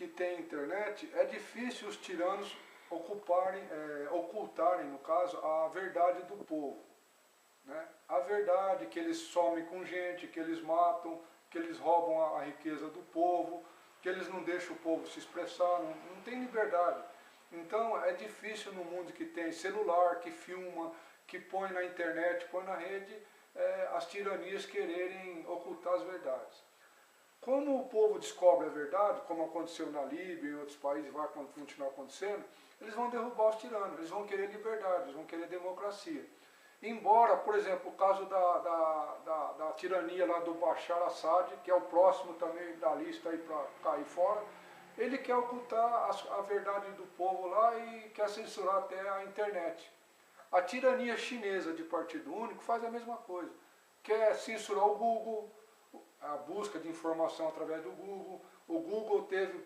que tem internet, é difícil os tiranos ocultarem, no caso, a verdade do povo. Né? A verdade que eles somem com gente, que eles matam, que eles roubam a riqueza do povo, que eles não deixam o povo se expressar, não tem liberdade. Então é difícil no mundo que tem celular, que filma, que põe na internet, põe na rede, as tiranias quererem ocultar as verdades. Como o povo descobre a verdade, como aconteceu na Líbia e em outros países, vai continuar acontecendo, eles vão derrubar os tiranos, eles vão querer liberdade, eles vão querer democracia. Embora, por exemplo, o caso da tirania lá do Bashar Assad, que é o próximo também da lista aí para cair fora, ele quer ocultar a verdade do povo lá e quer censurar até a internet. A tirania chinesa de partido único faz a mesma coisa. Quer censurar o Google, a busca de informação através do Google. O Google teve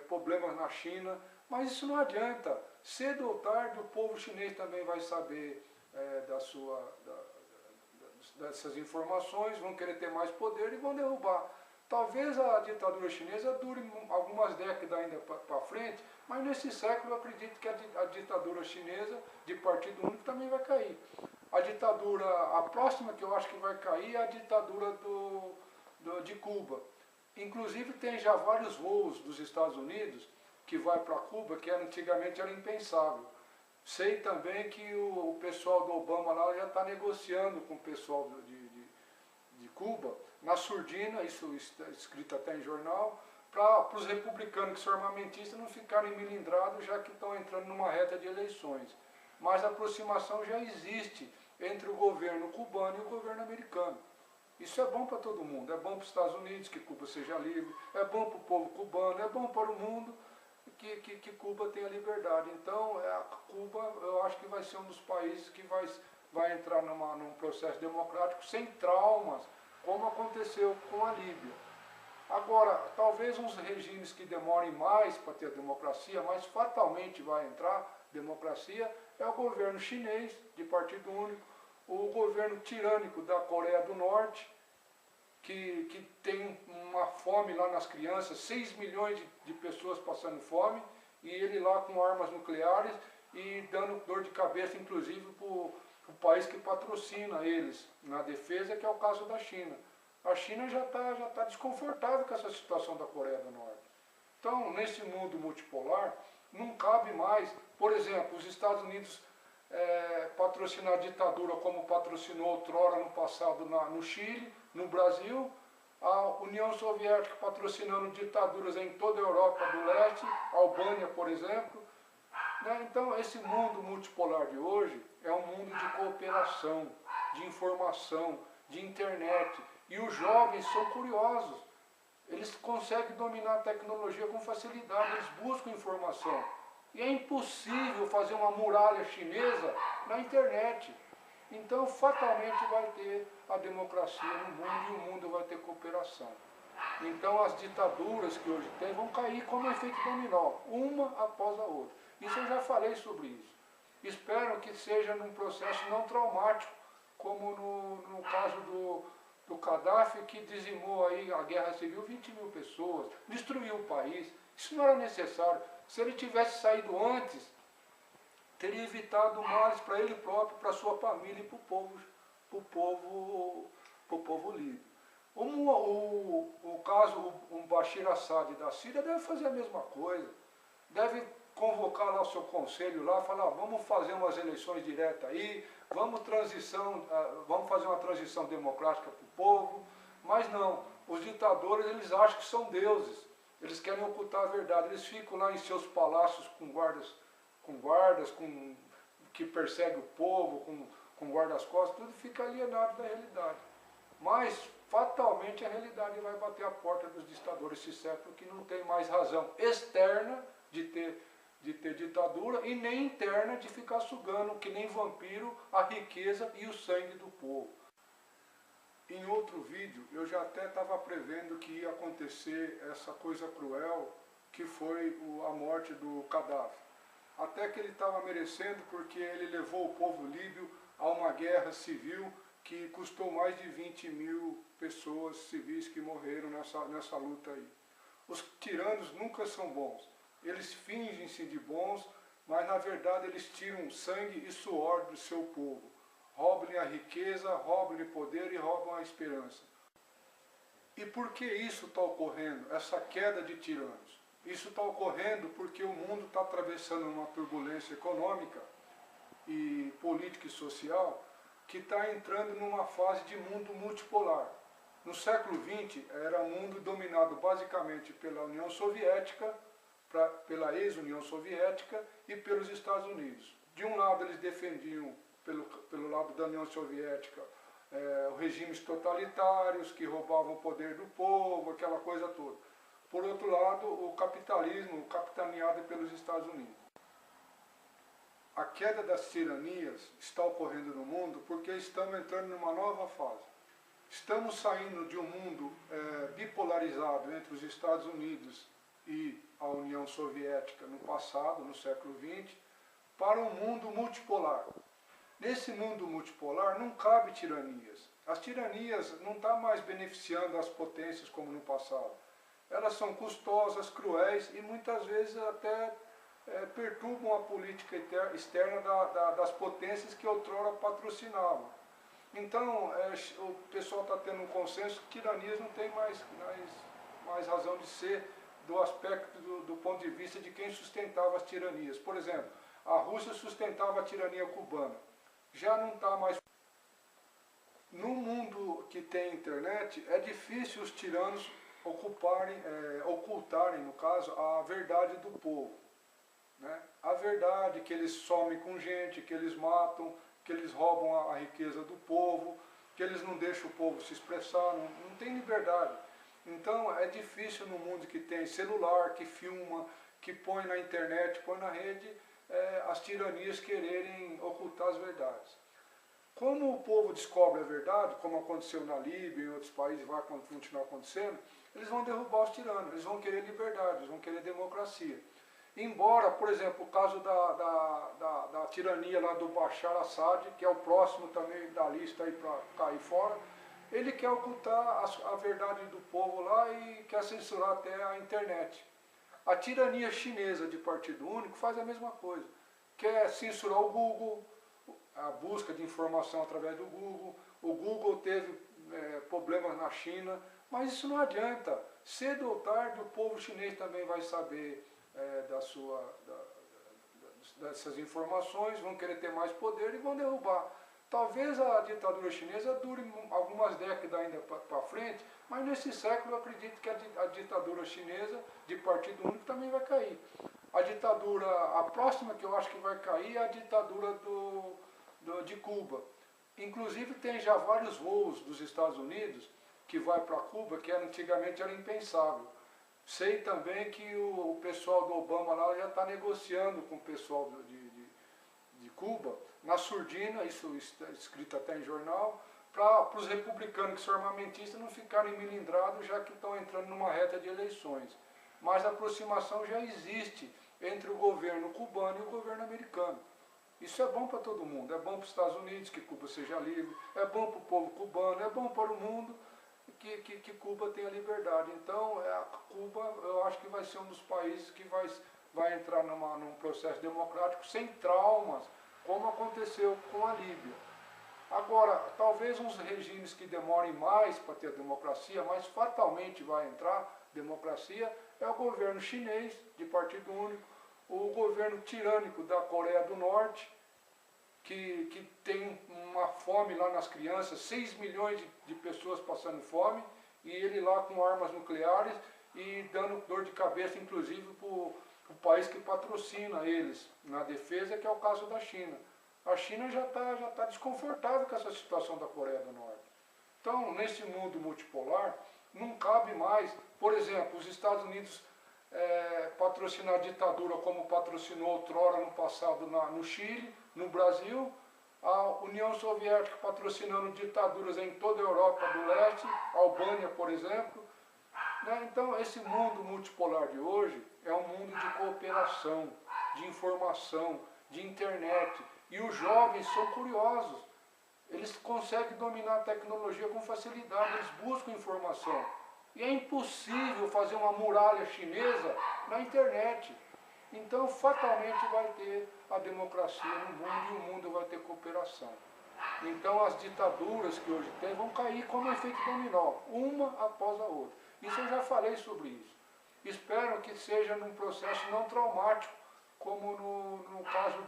problemas na China, mas isso não adianta. Cedo ou tarde o povo chinês também vai saber dessas informações, vão querer ter mais poder e vão derrubar. Talvez a ditadura chinesa dure algumas décadas ainda para frente, mas nesse século eu acredito que a ditadura chinesa de partido único também vai cair. A próxima que eu acho que vai cair é a ditadura de Cuba. Inclusive tem já vários voos dos Estados Unidos que vai para Cuba, que antigamente era impensável. Sei também que o pessoal do Obama lá já está negociando com o pessoal de Cuba, na surdina, isso está escrito até em jornal, para os republicanos que são armamentistas não ficarem melindrados, já que estão entrando numa reta de eleições. Mas a aproximação já existe entre o governo cubano e o governo americano. Isso é bom para todo mundo, é bom para os Estados Unidos que Cuba seja livre, é bom para o povo cubano, é bom para o mundo que Cuba tenha liberdade. Então, Cuba, eu acho que vai ser um dos países que vai entrar num processo democrático sem traumas, como aconteceu com a Líbia. Agora, talvez uns regimes que demorem mais para ter democracia, mas fatalmente vai entrar democracia, é o governo chinês, de partido único, o governo tirânico da Coreia do Norte, que tem uma fome lá nas crianças, 6 milhões de pessoas passando fome, e ele lá com armas nucleares e dando dor de cabeça, inclusive, para o país que patrocina eles na defesa, que é o caso da China. A China já tá desconfortável com essa situação da Coreia do Norte. Então, nesse mundo multipolar, não cabe mais, por exemplo, os Estados Unidos patrocinar a ditadura como patrocinou outrora no passado no Chile, no Brasil, a União Soviética patrocinando ditaduras em toda a Europa do Leste, Albânia, por exemplo. Então, esse mundo multipolar de hoje é um mundo de cooperação, de informação, de internet. E os jovens são curiosos. Eles conseguem dominar a tecnologia com facilidade, eles buscam informação. E é impossível fazer uma muralha chinesa na internet. Então, fatalmente vai ter a democracia no mundo e o mundo vai ter cooperação. Então, as ditaduras que hoje tem vão cair como efeito dominó, uma após a outra. Isso eu já falei sobre isso. Espero que seja num processo não traumático, como no caso do Gaddafi, que dizimou aí a guerra civil, 20 mil pessoas, destruiu o país. Isso não era necessário. Se ele tivesse saído antes, teria evitado males para ele próprio, para sua família e para o povo líbio. O caso, o Bashar Assad da Síria deve fazer a mesma coisa. Deve convocar lá o seu conselho lá, falar, vamos fazer umas eleições diretas aí, vamos fazer uma transição democrática para o povo. Mas não, os ditadores, eles acham que são deuses. Eles querem ocultar a verdade, eles ficam lá em seus palácios com guardas que perseguem o povo, com guardas-costas, tudo fica alienado da realidade. Mas, fatalmente, a realidade vai bater a porta dos ditadores esse século, que não tem mais razão externa de ter ditadura e nem interna de ficar sugando, que nem vampiro, a riqueza e o sangue do povo. Em outro vídeo, eu já até estava prevendo que ia acontecer essa coisa cruel, que foi a morte do Gaddafi. Até que ele estava merecendo, porque ele levou o povo líbio a uma guerra civil que custou mais de 20 mil pessoas civis que morreram nessa luta aí. Os tiranos nunca são bons. Eles fingem-se de bons, mas na verdade eles tiram sangue e suor do seu povo. Roubam-lhe a riqueza, roubam-lhe poder e roubam a esperança. E por que isso está ocorrendo, essa queda de tiranos? Isso está ocorrendo porque o mundo está atravessando uma turbulência econômica e política e social que está entrando numa fase de mundo multipolar. No século XX, era um mundo dominado basicamente pela União Soviética, pela ex-União Soviética e pelos Estados Unidos. De um lado, eles defendiam, pelo lado da União Soviética, regimes totalitários que roubavam o poder do povo, aquela coisa toda. Por outro lado, o capitalismo capitaneado pelos Estados Unidos. A queda das tiranias está ocorrendo no mundo porque estamos entrando numa nova fase. Estamos saindo de um mundo bipolarizado entre os Estados Unidos e a União Soviética no passado, no século XX, para um mundo multipolar. Nesse mundo multipolar não cabe tiranias. As tiranias não estão mais beneficiando as potências como no passado. Elas são custosas, cruéis e muitas vezes até perturbam a política externa das potências que outrora patrocinavam. Então, o pessoal está tendo um consenso que tiranias não tem mais razão de ser do aspecto do ponto de vista de quem sustentava as tiranias. Por exemplo, a Rússia sustentava a tirania cubana. Já não está mais. No mundo que tem internet, é difícil os tiranos ocultarem, no caso, a verdade do povo. Né? A verdade que eles somem com gente, que eles matam, que eles roubam a riqueza do povo, que eles não deixam o povo se expressar, não tem liberdade. Então é difícil no mundo que tem celular, que filma, que põe na internet, põe na rede, as tiranias quererem ocultar as verdades. Como o povo descobre a verdade, como aconteceu na Líbia e em outros países, vai continuar acontecendo, eles vão derrubar os tiranos, eles vão querer liberdade, eles vão querer democracia. Embora, por exemplo, o caso da tirania lá do Bashar al-Assad, que é o próximo também da lista aí para cair fora, ele quer ocultar a verdade do povo lá e quer censurar até a internet. A tirania chinesa de partido único faz a mesma coisa. Quer censurar o Google, a busca de informação através do Google. O Google teve problemas na China, mas isso não adianta. Cedo ou tarde o povo chinês também vai saber dessas informações, vão querer ter mais poder e vão derrubar. Talvez a ditadura chinesa dure algumas décadas ainda para frente, mas nesse século eu acredito que a ditadura chinesa de partido único também vai cair. A próxima que eu acho que vai cair é a ditadura de Cuba. Inclusive tem já vários voos dos Estados Unidos que vai para Cuba, que antigamente era impensável. Sei também que o pessoal do Obama lá já está negociando com o pessoal de Cuba, na surdina, isso está escrito até em jornal, para os republicanos que são armamentistas não ficarem melindrados, já que estão entrando numa reta de eleições. Mas a aproximação já existe entre o governo cubano e o governo americano. Isso é bom para todo mundo, é bom para os Estados Unidos que Cuba seja livre, é bom para o povo cubano, é bom para o mundo que Cuba tenha liberdade. Então, Cuba, eu acho que vai ser um dos países que vai entrar num processo democrático sem traumas, como aconteceu com a Líbia. Agora, talvez uns regimes que demorem mais para ter democracia, mas fatalmente vai entrar democracia, é o governo chinês, de partido único, o governo tirânico da Coreia do Norte, que tem uma fome lá nas crianças, 6 milhões de pessoas passando fome, e ele lá com armas nucleares e dando dor de cabeça, inclusive, para o país que patrocina eles na defesa, que é o caso da China. A China já tá desconfortável com essa situação da Coreia do Norte. Então, nesse mundo multipolar, não cabe mais, por exemplo, os Estados Unidos patrocinar a ditadura como patrocinou outrora no passado no Chile, no Brasil, a União Soviética patrocinando ditaduras em toda a Europa do Leste, Albânia, por exemplo. Então, esse mundo multipolar de hoje é um mundo de cooperação, de informação, de internet. E os jovens são curiosos. Eles conseguem dominar a tecnologia com facilidade, eles buscam informação. E é impossível fazer uma muralha chinesa na internet. Então, fatalmente vai ter a democracia no mundo e o mundo vai ter cooperação. Então, as ditaduras que hoje tem vão cair como efeito dominó, uma após a outra. Isso eu já falei sobre isso. Espero que seja num processo não traumático, como no caso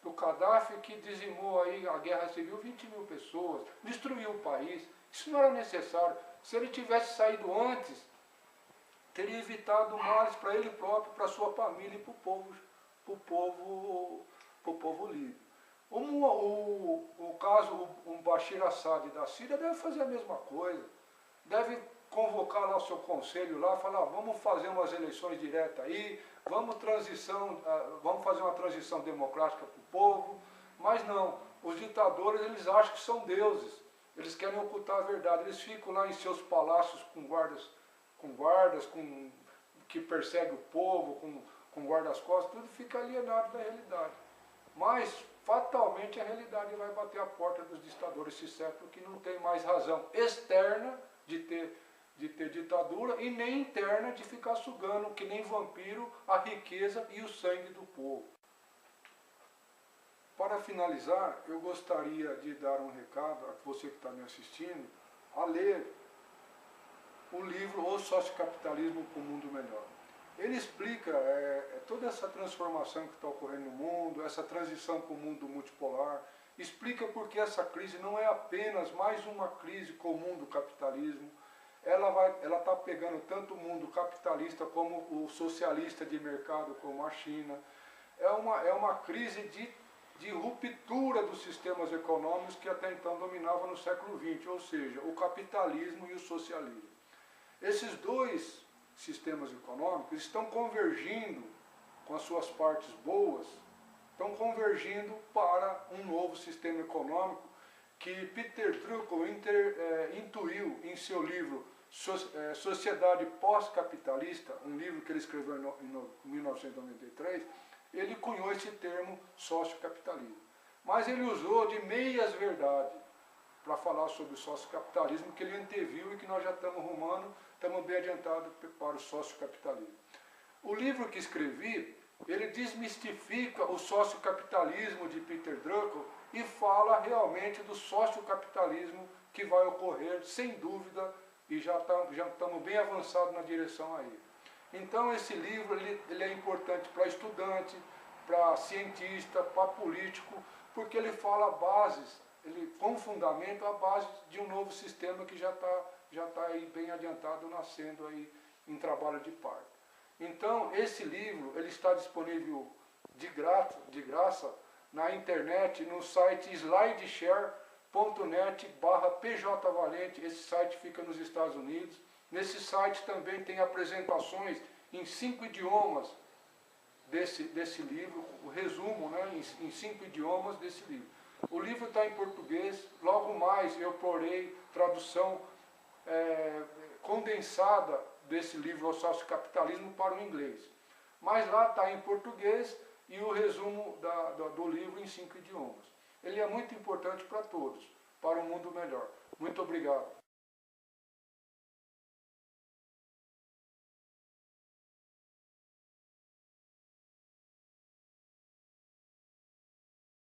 do Gaddafi, que dizimou aí a guerra civil 20 mil pessoas, destruiu o país. Isso não era necessário. Se ele tivesse saído antes, teria evitado males para ele próprio, para sua família e para o povo líbio. O caso, o Bashir Assad da Síria deve fazer a mesma coisa. Deve convocar lá o seu conselho lá, falar, vamos fazer umas eleições diretas aí, vamos fazer uma transição democrática para o povo. Mas não, os ditadores, eles acham que são deuses. Eles querem ocultar a verdade. Eles ficam lá em seus palácios com guardas que perseguem o povo, com guardas-costas, tudo fica alienado da realidade. Mas, fatalmente, a realidade vai bater a porta dos ditadores esse século, que não tem mais razão externa de ter ditadura e nem interna de ficar sugando, que nem vampiro, a riqueza e o sangue do povo. Para finalizar, eu gostaria de dar um recado a você que está me assistindo, a ler o livro O Sociocapitalismo para um Mundo Melhor. Ele explica toda essa transformação que está ocorrendo no mundo, essa transição para o mundo multipolar, explica porque essa crise não é apenas mais uma crise comum do capitalismo, ela está pegando tanto o mundo capitalista como o socialista de mercado, como a China. É uma crise de ruptura dos sistemas econômicos que até então dominavam no século XX, ou seja, o capitalismo e o socialismo. Esses dois sistemas econômicos estão convergindo com as suas partes boas, estão convergindo para um novo sistema econômico que Peter Drucker intuiu em seu livro Sociedade Pós-Capitalista, um livro que ele escreveu em 1993, ele cunhou esse termo sociocapitalismo. Mas ele usou de meias verdades para falar sobre o sociocapitalismo que ele anteviu e que nós já estamos rumando, estamos bem adiantados para o sociocapitalismo. O livro que escrevi, ele desmistifica o sociocapitalismo de Peter Drucker e fala realmente do sociocapitalismo que vai ocorrer, sem dúvida, e já estamos bem avançados na direção aí. Então esse livro ele é importante para estudante, para cientista, para político, porque ele fala bases, com fundamento a base de um novo sistema que já está aí bem adiantado, nascendo aí em trabalho de parto. Então esse livro ele está disponível de graça na internet, no site slideshare.net/pjvalente, esse site fica nos Estados Unidos. Nesse site também tem apresentações em 5 idiomas desse livro, o resumo, né, em 5 idiomas desse livro. O livro está em português, logo mais eu porei tradução condensada desse livro, O Sociocapitalismo, para o inglês. Mas lá está em português e o resumo do livro em 5 idiomas. Ele é muito importante para todos, para um mundo melhor. Muito obrigado.